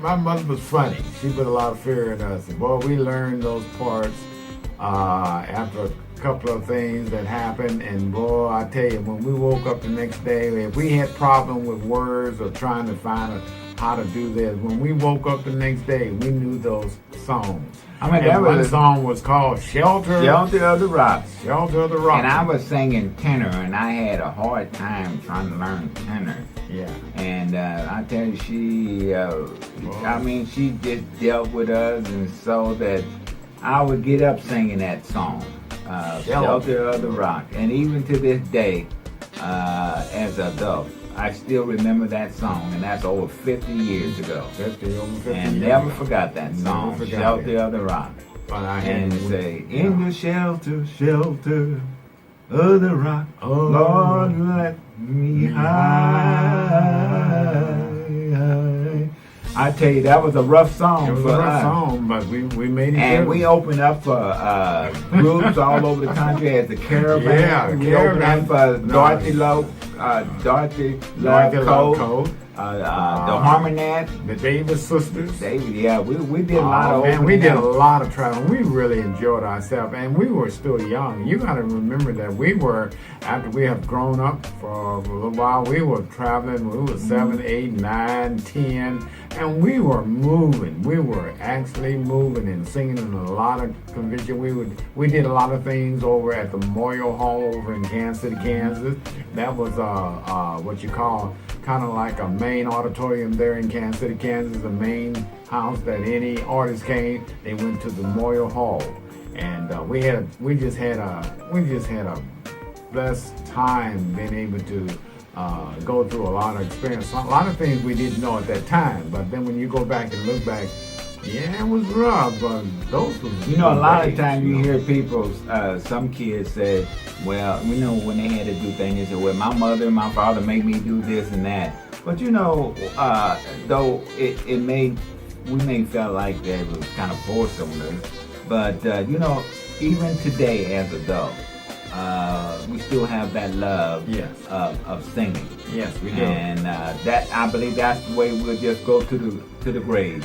my mother was funny. She put a lot of fear in us. And boy, we learned those parts after a couple of things that happened. And boy, I tell you, when we woke up the next day, if we had problem with words or trying to find how to do this, when we woke up the next day, we knew those songs. I mean, that one song was called Shelter. Shelter of the Rock. Shelter of the Rock. And I was singing tenor, and I had a hard time trying to learn tenor. Yeah. And I tell you, she just dealt with us, and so that I would get up singing that song, Shelter of the Rock. And even to this day, as an adult, I still remember that song, and that's over 50 years ago. Over 50 and years never ago. forgot that song, Shelter of the Rock. And say, in the shelter, shelter of the rock, Lord, let me hide. I tell you, that was a rough song. It was a rough song, but we made it. And we opened up for groups all over the country as the Caravan. Yeah, we opened up for Dorothy Love Code, the Harmonette, the Davis Sisters. We did a lot of we did a lot of traveling. We really enjoyed ourselves, and we were still young. You got to remember that we were, after we have grown up for a little while, we were traveling. We were 7, 8, 9, 10, and we were moving. We were actually moving and singing in a lot of convention. We did a lot of things over at the Memorial Hall over in Kansas City, Kansas. That was what you call kind of like a main auditorium there in Kansas City, Kansas, the main house that any artist came. They went to the Memorial Hall, and we just had a blessed time being able to go through a lot of experience, a lot of things we didn't know at that time. But then when you go back and look back, yeah, it was rough, but those was a lot of times you hear people, some kids say, well, when they had to do things, they said, well, my mother and my father made me do this and that. But though we may feel like that was kind of forced on us, but even today as adults, we still have that love of singing. Yes, we do. And that, I believe that's the way we'll just go to the grave.